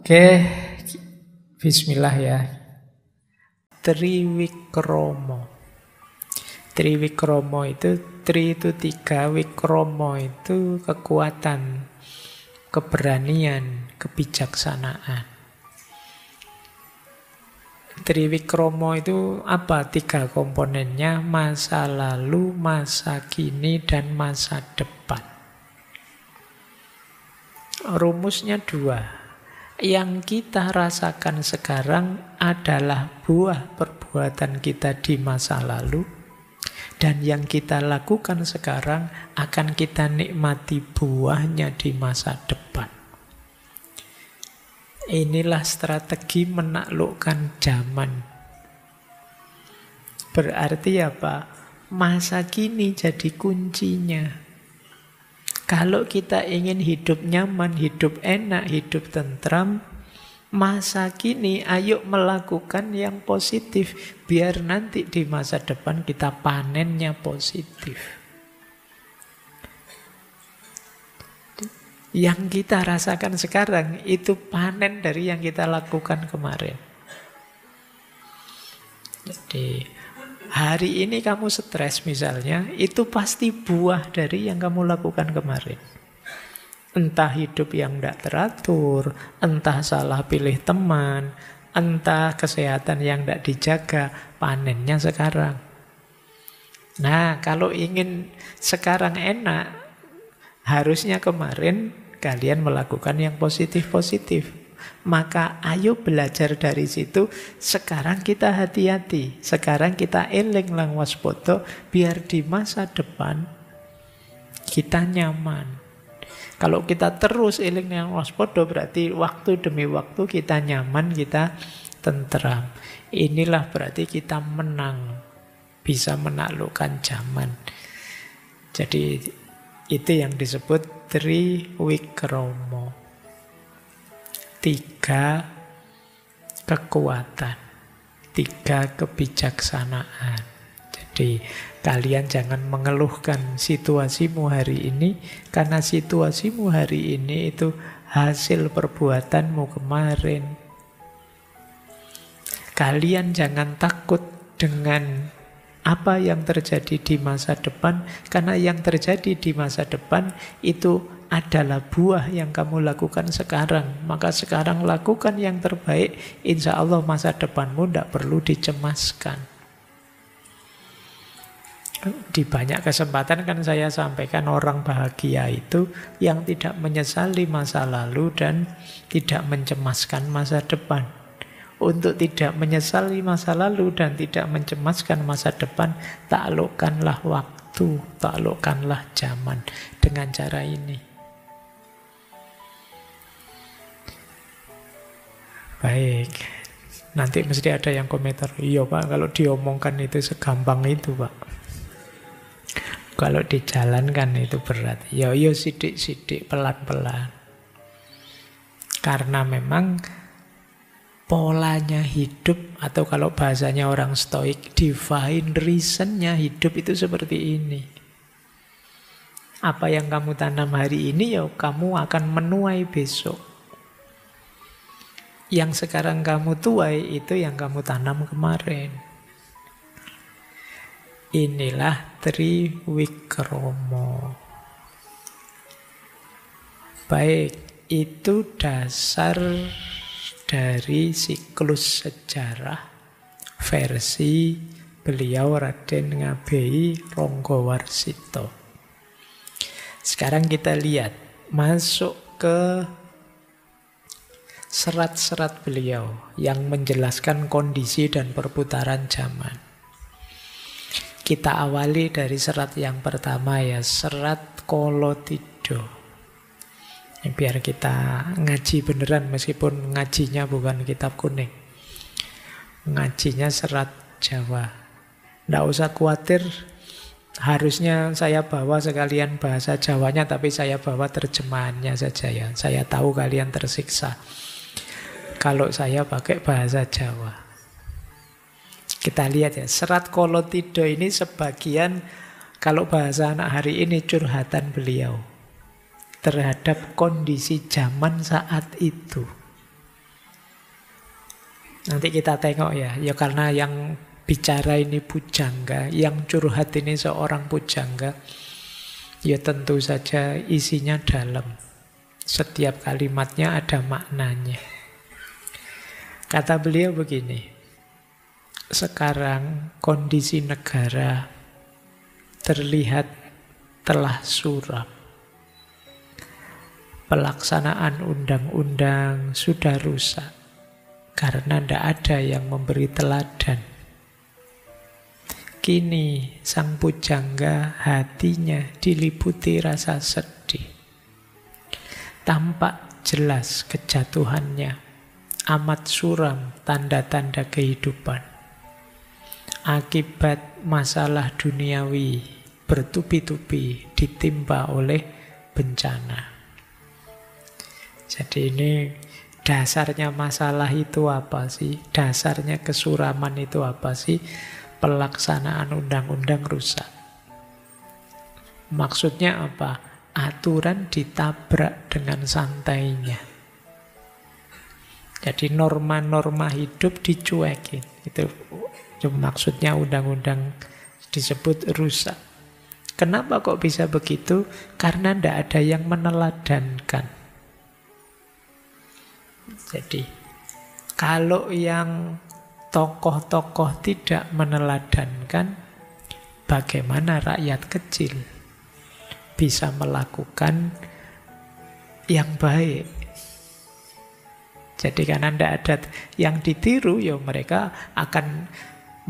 Oke, bismillah ya. Triwikromo. Triwikromo itu, tri itu 3, wikromo itu kekuatan, keberanian, kebijaksanaan. Triwikromo itu apa? 3 komponennya, masa lalu, masa kini, dan masa depan. Rumusnya 2. Yang kita rasakan sekarang adalah buah perbuatan kita di masa lalu, dan yang kita lakukan sekarang akan kita nikmati buahnya di masa depan. Inilah strategi menaklukkan zaman. Berarti apa? Masa kini jadi kuncinya. Kalau kita ingin hidup nyaman, hidup enak, hidup tentram, masa kini ayo melakukan yang positif. Biar nanti di masa depan kita panennya positif. Yang kita rasakan sekarang itu panen dari yang kita lakukan kemarin. Jadi hari ini kamu stres misalnya, itu pasti buah dari yang kamu lakukan kemarin. Entah hidup yang tidak teratur, entah salah pilih teman, entah kesehatan yang tidak dijaga, panennya sekarang. Nah, kalau ingin sekarang enak, harusnya kemarin kalian melakukan yang positif-positif. Maka ayo belajar dari situ. Sekarang kita hati-hati, sekarang kita eling lang waspada, biar di masa depan kita nyaman. Kalau kita terus eling lang waspada, berarti waktu demi waktu kita nyaman, kita tentram. Inilah berarti kita menang, bisa menaklukkan zaman. Jadi itu yang disebut triwikromo. 3 kekuatan, 3 kebijaksanaan. Jadi kalian jangan mengeluhkan situasimu hari ini, karena situasimu hari ini itu hasil perbuatanmu kemarin. Kalian jangan takut dengan apa yang terjadi di masa depan, karena yang terjadi di masa depan itu adalah buah yang kamu lakukan sekarang. Maka sekarang lakukan yang terbaik, insya Allah masa depanmu tidak perlu dicemaskan. Di banyak kesempatan kan saya sampaikan, orang bahagia itu yang tidak menyesali masa lalu dan tidak mencemaskan masa depan. Untuk tidak menyesali masa lalu dan tidak mencemaskan masa depan, taklukkanlah waktu, taklukkanlah zaman dengan cara ini. Baik, nanti mesti ada yang komentar, iya Pak, kalau diomongkan itu segampang itu Pak. Kalau dijalankan itu berat. Ya sidik-sidik, pelan-pelan. Karena memang polanya hidup, atau kalau bahasanya orang stoik, divine reasonnya hidup itu seperti ini. Apa yang kamu tanam hari ini, ya kamu akan menuai besok. Yang sekarang kamu tuai itu yang kamu tanam kemarin. Inilah triwikromo. Baik, itu dasar dari siklus sejarah versi beliau Raden Ngabei Ronggowarsito. Sekarang kita lihat, masuk ke serat-serat beliau yang menjelaskan kondisi dan perputaran zaman. Kita awali dari serat yang pertama ya, serat Kolotidho. Biar kita ngaji beneran meskipun ngajinya bukan kitab kuning. Ngajinya serat Jawa. Nggak usah khawatir, harusnya saya bawa sekalian bahasa Jawanya, tapi saya bawa terjemahannya saja ya. Saya tahu kalian tersiksa kalau saya pakai bahasa Jawa. Kita lihat ya, serat Kolotidho ini sebagian, kalau bahasa anak hari ini, curhatan beliau terhadap kondisi zaman saat itu. Nanti kita tengok ya. Ya karena yang bicara ini pujangga, yang curhat ini seorang pujangga, ya tentu saja isinya dalam. Setiap kalimatnya ada maknanya. Kata beliau begini, sekarang kondisi negara terlihat telah suram. Pelaksanaan undang-undang sudah rusak karena tidak ada yang memberi teladan. Kini sang pujangga hatinya diliputi rasa sedih. Tampak jelas kejatuhannya, amat suram tanda-tanda kehidupan. Akibat masalah duniawi bertubi-tubi ditimpa oleh bencana. Jadi ini dasarnya masalah itu apa sih? Dasarnya kesuraman itu apa sih? Pelaksanaan undang-undang rusak. Maksudnya apa? Aturan ditabrak dengan santainya. Jadi norma-norma hidup dicuekin. Itu maksudnya undang-undang disebut rusak. Kenapa kok bisa begitu? Karena tidak ada yang meneladankan. Jadi kalau yang tokoh-tokoh tidak meneladankan, bagaimana rakyat kecil bisa melakukan yang baik? Jadi karena tidak ada yang ditiru, ya mereka akan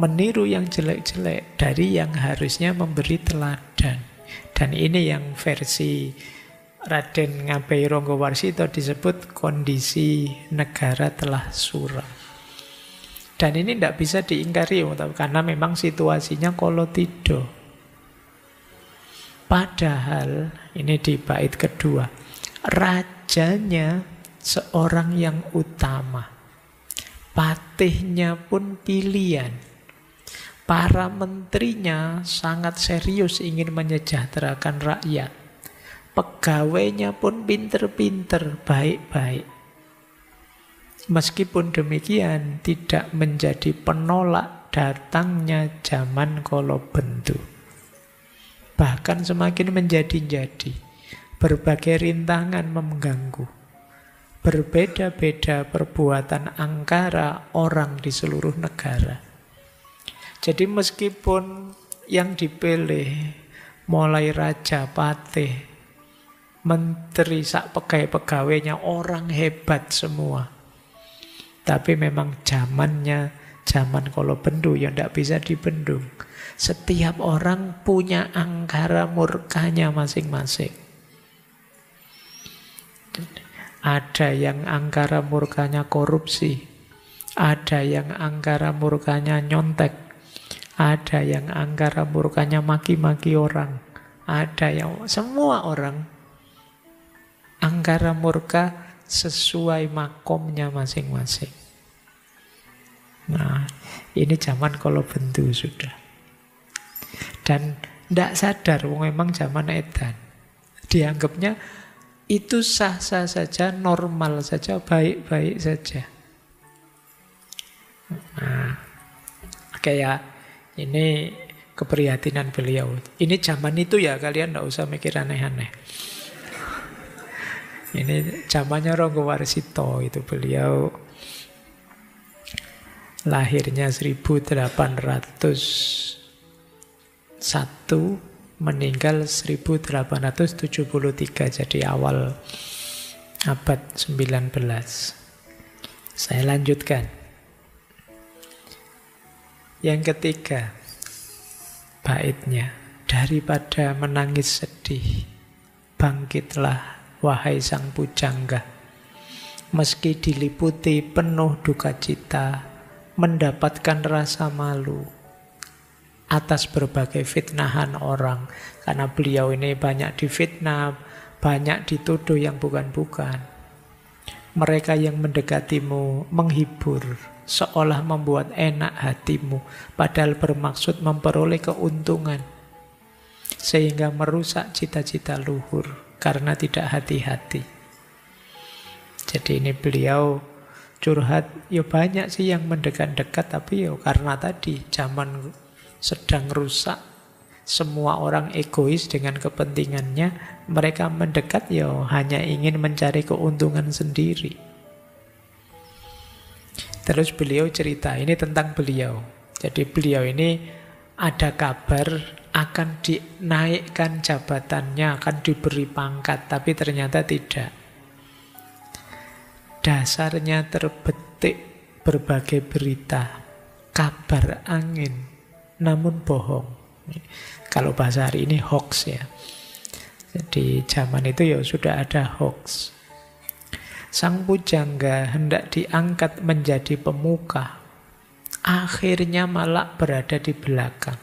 meniru yang jelek-jelek dari yang harusnya memberi teladan. Dan ini yang versi Raden Ngabei Ronggowarsito disebut kondisi negara telah suram. Dan ini tidak bisa diingkari karena memang situasinya kolotido. Padahal, ini di bait kedua, rajanya seorang yang utama. Patihnya pun pilihan. Para menterinya sangat serius ingin menyejahterakan rakyat. Pegawainya pun pinter-pinter, baik-baik. Meskipun demikian, tidak menjadi penolak datangnya zaman Kolobendu. Bahkan semakin menjadi-jadi, berbagai rintangan mengganggu. Berbeda-beda perbuatan angkara orang di seluruh negara. Jadi meskipun yang dipilih mulai raja, patih, menteri, sak pegawai-pegawainya orang hebat semua. Tapi memang zamannya zaman Kolobendu yang tidak bisa dibendung. Setiap orang punya angkara murkanya masing-masing. Ada yang angkara murkanya korupsi, ada yang angkara murkanya nyontek, ada yang angkara murkanya maki-maki orang, ada yang semua orang angkara murka sesuai makomnya masing-masing. Nah, ini zaman Kolobendu sudah. Dan tidak sadar, memang zaman edan. Dianggapnya itu sah-sah saja, normal saja, baik-baik saja. Nah, kayak ini keprihatinan beliau. Ini zaman itu ya, kalian tidak usah mikir aneh-aneh. Ini zamannya Ronggowarsito, itu beliau lahirnya 1801, meninggal 1873, jadi awal abad 19. Saya lanjutkan. Yang ketiga, baitnya, daripada menangis sedih, bangkitlah wahai sang pujangga. Meski diliputi penuh duka cita, mendapatkan rasa malu atas berbagai fitnahan orang. Karena beliau ini banyak difitnah, banyak dituduh yang bukan-bukan. Mereka yang mendekatimu menghibur, seolah membuat enak hatimu, padahal bermaksud memperoleh keuntungan, sehingga merusak cita-cita luhur karena tidak hati-hati. Jadi ini beliau curhat, ya banyak sih yang mendekat-dekat, tapi ya karena tadi zaman sedang rusak, semua orang egois dengan kepentingannya, mereka mendekat ya hanya ingin mencari keuntungan sendiri. Terus beliau cerita, ini tentang beliau. Jadi beliau ini ada kabar akan dinaikkan jabatannya, akan diberi pangkat, tapi ternyata tidak. Dasarnya terbetik berbagai berita, kabar angin, namun bohong. Kalau bahasa hari ini hoax ya. Jadi zaman itu ya sudah ada hoax. Sang pujangga hendak diangkat menjadi pemuka, akhirnya malah berada di belakang.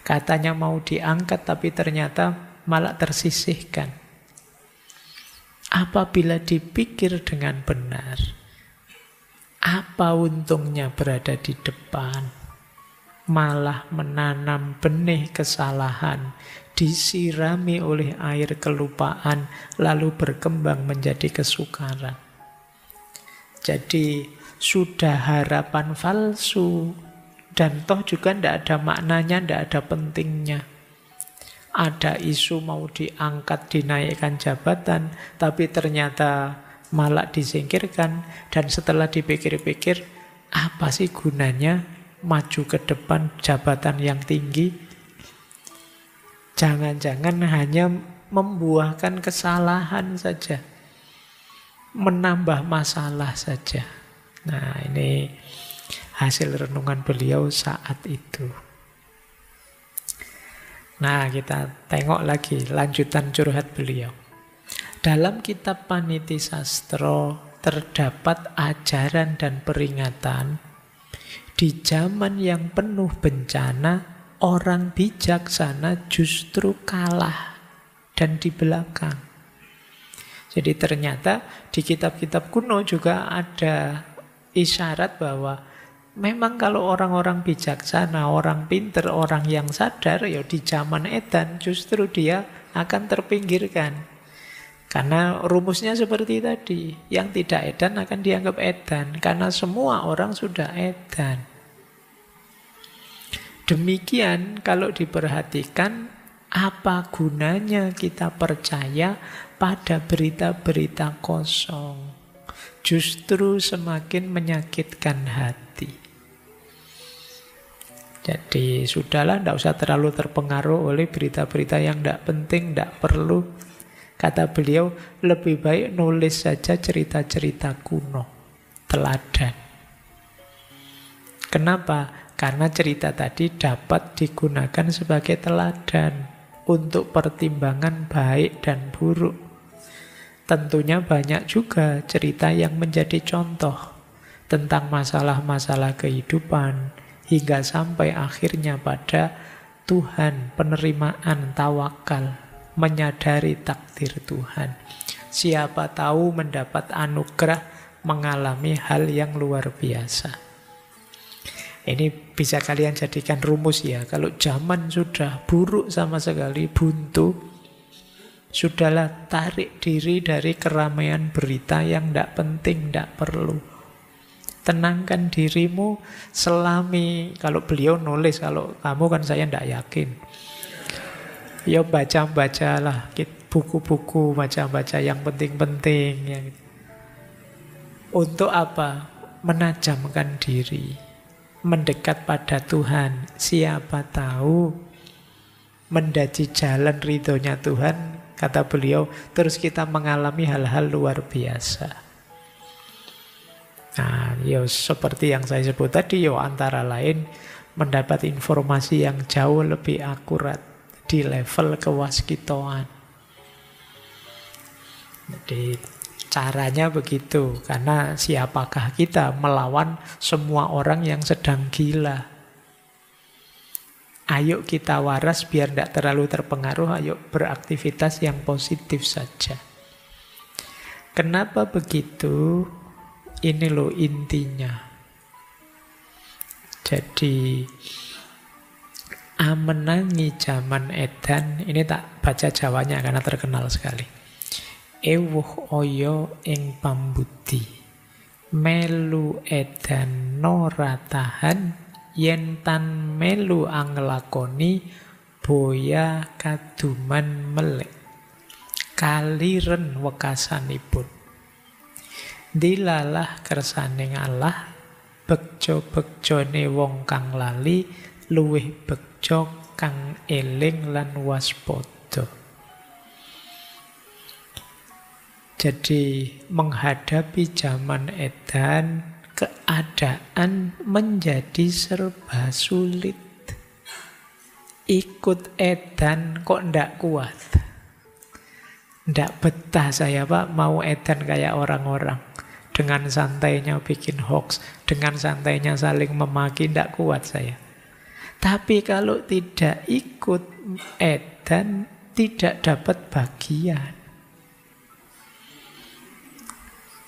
Katanya mau diangkat tapi ternyata malah tersisihkan. Apabila dipikir dengan benar, apa untungnya berada di depan? Malah menanam benih kesalahan, disirami oleh air kelupaan, lalu berkembang menjadi kesukaran. Jadi sudah harapan palsu, dan toh juga tidak ada maknanya, tidak ada pentingnya. Ada isu mau diangkat, dinaikkan jabatan, tapi ternyata malah disingkirkan. Dan setelah dipikir-pikir, apa sih gunanya maju ke depan jabatan yang tinggi? Jangan-jangan hanya membuahkan kesalahan saja, menambah masalah saja. Nah, ini hasil renungan beliau saat itu. Nah, kita tengok lagi lanjutan curhat beliau. Dalam kitab Paniti Sastro terdapat ajaran dan peringatan. Di zaman yang penuh bencana, orang bijaksana justru kalah dan di belakang. Jadi ternyata di kitab-kitab kuno juga ada isyarat bahwa memang kalau orang-orang bijaksana, orang pinter, orang yang sadar, ya di zaman edan justru dia akan terpinggirkan. Karena rumusnya seperti tadi, yang tidak edan akan dianggap edan, karena semua orang sudah edan. Demikian kalau diperhatikan, apa gunanya kita percaya pada berita-berita kosong? Justru semakin menyakitkan hati. Jadi sudahlah, tidak usah terlalu terpengaruh oleh berita-berita yang tidak penting, tidak perlu. Kata beliau, lebih baik nulis saja cerita-cerita kuno, teladan. Kenapa? Karena cerita tadi dapat digunakan sebagai teladan untuk pertimbangan baik dan buruk. Tentunya banyak juga cerita yang menjadi contoh tentang masalah-masalah kehidupan, hingga sampai akhirnya pada Tuhan, penerimaan, tawakal, menyadari takdir Tuhan. Siapa tahu mendapat anugerah mengalami hal yang luar biasa. Ini bisa kalian jadikan rumus ya. Kalau zaman sudah buruk sama sekali, buntu, sudahlah tarik diri dari keramaian berita yang tidak penting, tidak perlu. Tenangkan dirimu, selami. Kalau beliau nulis, kalau kamu kan saya tidak yakin. Ya baca-bacalah buku-buku, baca-baca yang penting-penting. Untuk apa? Menajamkan diri, mendekat pada Tuhan. Siapa tahu mendaki jalan ridhonya Tuhan, kata beliau, terus kita mengalami hal-hal luar biasa. Nah, ya seperti yang saya sebut tadi, ya antara lain mendapat informasi yang jauh lebih akurat di level kewaskitoan. Jadi caranya begitu, karena siapakah kita melawan semua orang yang sedang gila. Ayo kita waras biar tidak terlalu terpengaruh, ayo beraktivitas yang positif saja. Kenapa begitu? Ini loh intinya. Jadi amenangi zaman edan, ini tak baca Jawanya karena terkenal sekali. Ewuh oyo ing pambudi, melu edan ora tahan, yen tan melu anglakoni boya kaduman melek. Kaliren wekasanipun. Dilalah kersaning Allah, bekjo-bekjone wong kang lali, luwih bekjo kang eling lan waspada. Jadi menghadapi zaman edan, keadaan menjadi serba sulit. Ikut edan kok ndak kuat. Ndak betah saya Pak, mau edan kayak orang-orang. Dengan santainya bikin hoax, dengan santainya saling memaki, ndak kuat saya. Tapi kalau tidak ikut edan, tidak dapat bagian.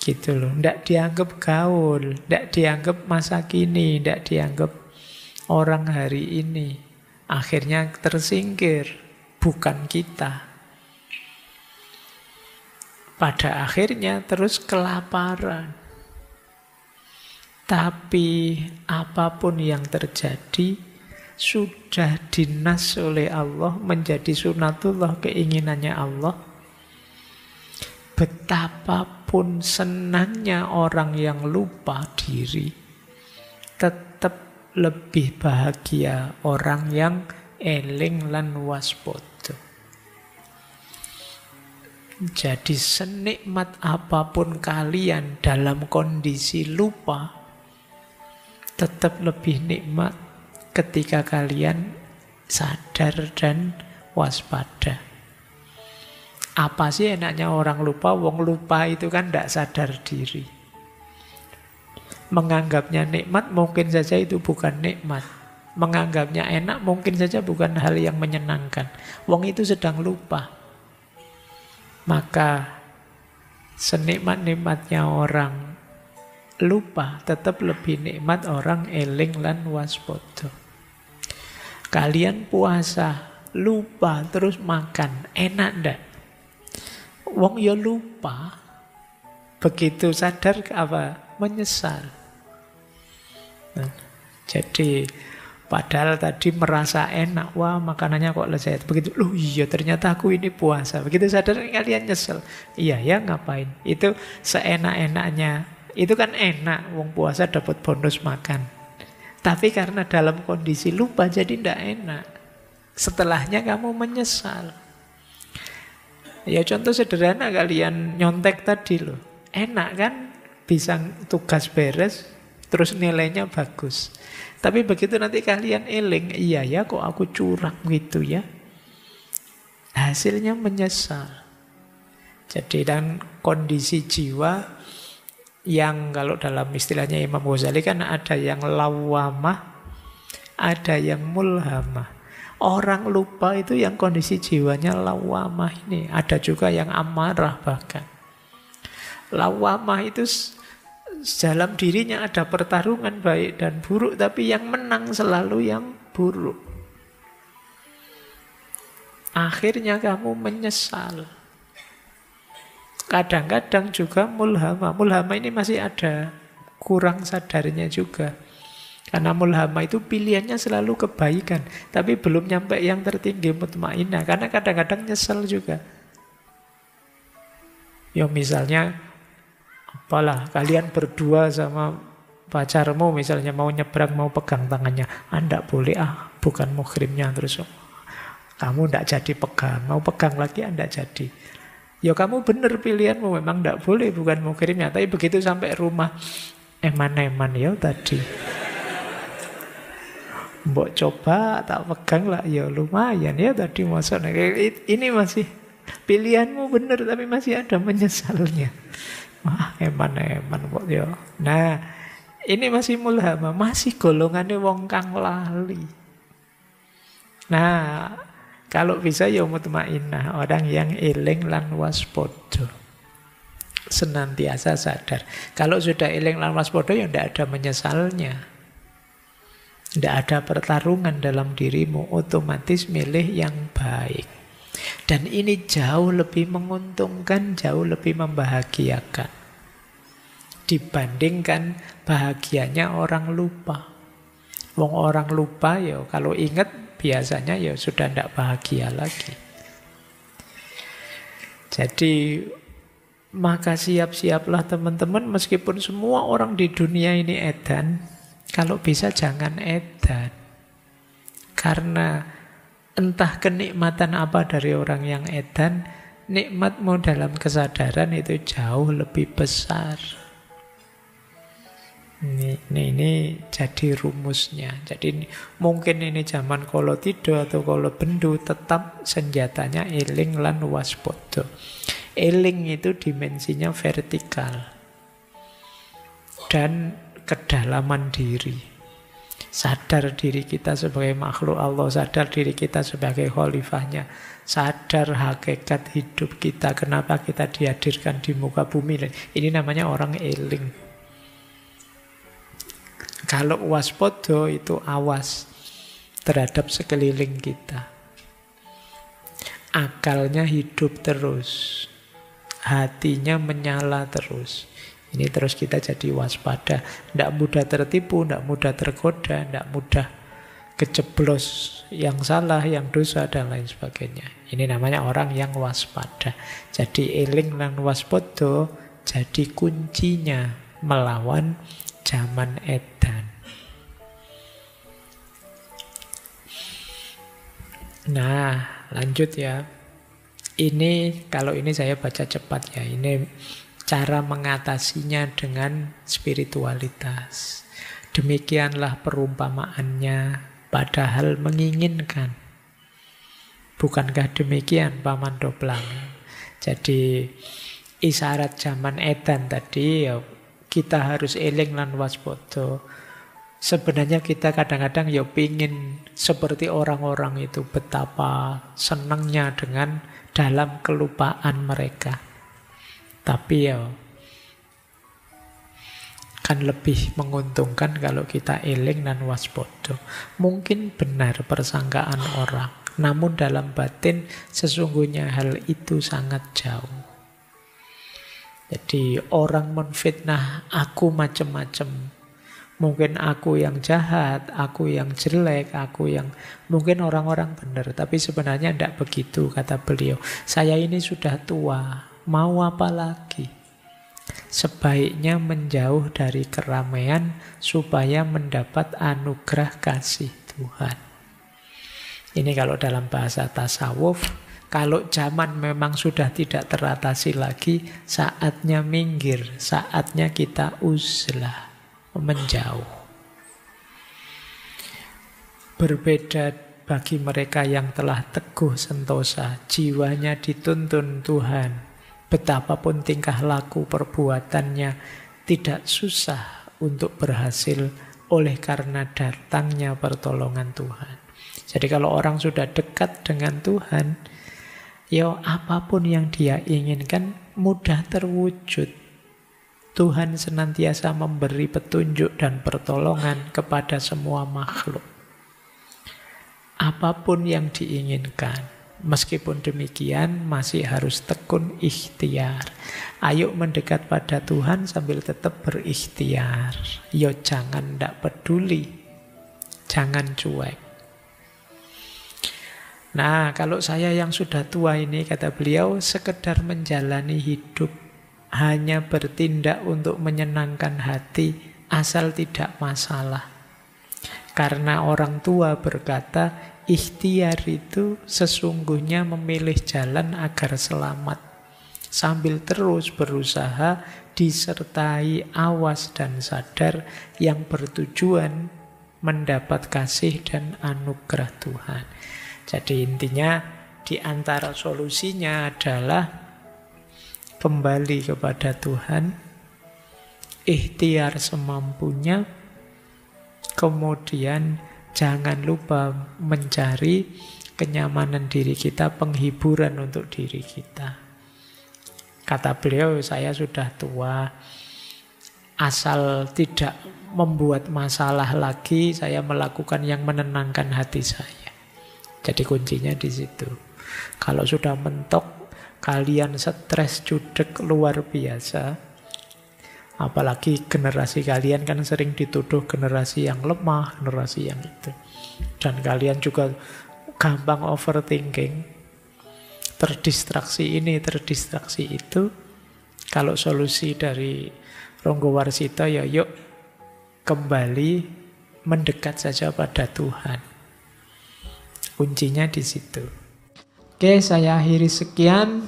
Gitu loh, ndak dianggap gaul, ndak dianggap masa kini, ndak dianggap orang hari ini. Akhirnya tersingkir, bukan kita. Pada akhirnya terus kelaparan. Tapi apapun yang terjadi, sudah dinas oleh Allah, menjadi sunatullah, keinginannya Allah. Betapapun senangnya orang yang lupa diri, tetap lebih bahagia orang yang eling lan waspada. Jadi senikmat apapun kalian dalam kondisi lupa, tetap lebih nikmat ketika kalian sadar dan waspada. Apa sih enaknya orang lupa? Wong lupa itu kan tidak sadar diri. Menganggapnya nikmat mungkin saja itu bukan nikmat. Menganggapnya enak mungkin saja bukan hal yang menyenangkan. Wong itu sedang lupa. Maka senikmat-nikmatnya orang lupa tetap lebih nikmat orang eling lan waspada. Kalian puasa, lupa terus makan, enak ndak? Wong ya lupa, begitu sadar apa? Menyesal. Nah, jadi padahal tadi merasa enak, wah makanannya kok lezat. Begitu, loh iya ternyata aku ini puasa. Begitu sadar kalian nyesel. Iya ya ngapain? Itu seenak-enaknya. Itu kan enak, wong puasa dapat bonus makan. Tapi karena dalam kondisi lupa jadi tidak enak. Setelahnya kamu menyesal. Ya contoh sederhana kalian nyontek tadi loh. Enak kan bisa tugas beres terus nilainya bagus. Tapi begitu nanti kalian eling, iya ya kok aku curang gitu ya. Hasilnya menyesal. Jadi dan kondisi jiwa yang kalau dalam istilahnya Imam Ghazali kan ada yang lawamah, ada yang mulhamah. Orang lupa itu yang kondisi jiwanya lawamah ini. Ada juga yang amarah bahkan. Lawamah itu dalam dirinya ada pertarungan baik dan buruk, tapi yang menang selalu yang buruk. Akhirnya kamu menyesal. Kadang-kadang juga mulhama. Mulhama ini masih ada kurang sadarnya juga. Karena mulhama itu pilihannya selalu kebaikan, tapi belum nyampe yang tertinggi mutmainah. Karena kadang-kadang nyesel juga. Ya misalnya, apalah kalian berdua sama pacarmu misalnya mau nyebrang, mau pegang tangannya. Anda boleh bukan muhrimnya. Terus kamu tidak jadi pegang, mau pegang lagi Anda jadi. Ya kamu benar pilihanmu, memang tidak boleh bukan muhrimnya. Tapi begitu sampai rumah, eman-eman ya tadi. Mbok coba tak pegang lah, ya lumayan ya tadi masuk. Ini masih pilihanmu benar tapi masih ada menyesalnya. Wah eman-eman kok ya. Nah ini masih mulhama, masih golongannya wong kang lali. Nah kalau bisa ya mutmainah, orang yang eling lan waspada, senantiasa sadar. Kalau sudah eling lan waspada ya tidak ada menyesalnya. Tidak ada pertarungan dalam dirimu, otomatis milih yang baik. Dan ini jauh lebih menguntungkan, jauh lebih membahagiakan. dibandingkan bahagianya orang lupa. Wong orang lupa ya kalau ingat biasanya ya sudah tidak bahagia lagi. Jadi maka siap-siaplah teman-teman, meskipun semua orang di dunia ini edan, kalau bisa jangan edan. Karena entah kenikmatan apa dari orang yang edan, nikmatmu dalam kesadaran itu jauh lebih besar. Ini jadi rumusnya. Jadi mungkin ini zaman kala tido atau kala bendu, tetap senjatanya eling lan waspada. Eling itu dimensinya vertikal dan kedalaman diri. Sadar diri kita sebagai makhluk Allah, sadar diri kita sebagai khalifahnya, sadar hakikat hidup kita, kenapa kita dihadirkan di muka bumi. Ini namanya orang eling. Kalau waspada itu awas terhadap sekeliling kita. Akalnya hidup terus, hatinya menyala terus. Ini terus kita jadi waspada. Tidak mudah tertipu, tidak mudah tergoda, tidak mudah kejeblos yang salah, yang dosa, dan lain sebagainya. Ini namanya orang yang waspada. Jadi eling lan waspada jadi kuncinya melawan zaman edan. Nah, lanjut ya. Ini kalau ini saya baca cepat ya. Ini cara mengatasinya dengan spiritualitas. Demikianlah perumpamaannya, padahal menginginkan. Bukankah demikian Paman Doblang? Jadi isyarat zaman edan tadi ya, kita harus eling lan waspada. Sebenarnya kita kadang-kadang ya pingin seperti orang-orang itu, betapa senangnya dengan dalam kelupaan mereka. Tapi ya kan lebih menguntungkan kalau kita eling dan waspada. Mungkin benar persangkaan orang, namun dalam batin sesungguhnya hal itu sangat jauh. Jadi orang menfitnah aku macam-macam. Mungkin aku yang jahat, aku yang jelek, aku yang... Mungkin orang-orang benar, tapi sebenarnya tidak begitu, kata beliau. Saya ini sudah tua, mau apa lagi? Sebaiknya menjauh dari keramaian supaya mendapat anugerah kasih Tuhan. Ini kalau dalam bahasa tasawuf. Kalau zaman memang sudah tidak teratasi lagi, saatnya minggir, saatnya kita uzlah, menjauh. Berbeda bagi mereka yang telah teguh sentosa, jiwanya dituntun Tuhan. Betapapun tingkah laku perbuatannya, tidak susah untuk berhasil oleh karena datangnya pertolongan Tuhan. Jadi kalau orang sudah dekat dengan Tuhan, ya apapun yang dia inginkan mudah terwujud. Tuhan senantiasa memberi petunjuk dan pertolongan kepada semua makhluk. Apapun yang diinginkan. Meskipun demikian masih harus tekun ikhtiar. Ayo mendekat pada Tuhan sambil tetap berikhtiar. Yo jangan ndak peduli. Jangan cuek. Nah, kalau saya yang sudah tua ini, kata beliau, sekedar menjalani hidup, hanya bertindak untuk menyenangkan hati, asal tidak masalah. Karena orang tua berkata, ikhtiar itu sesungguhnya memilih jalan agar selamat. Sambil terus berusaha, disertai awas dan sadar yang bertujuan mendapat kasih dan anugerah Tuhan. Jadi intinya di antara solusinya adalah kembali kepada Tuhan, ikhtiar semampunya, kemudian jangan lupa mencari kenyamanan diri kita, penghiburan untuk diri kita. Kata beliau, saya sudah tua, asal tidak membuat masalah lagi, saya melakukan yang menenangkan hati saya. Jadi kuncinya di situ. Kalau sudah mentok, kalian stres judek luar biasa, Apalagi generasi kalian kan sering dituduh generasi yang lemah, generasi yang itu. Dan kalian juga gampang overthinking, terdistraksi ini, terdistraksi itu. Kalau solusi dari Ronggo Warsito ya yuk kembali mendekat saja pada Tuhan. Kuncinya di situ. Oke, saya akhiri sekian.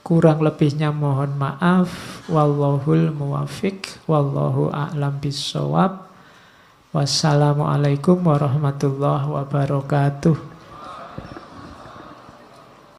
Kurang lebihnya mohon maaf. Wallahul muwafiq. Wallahu a'lam bissawab. Wassalamualaikum warahmatullahi wabarakatuh.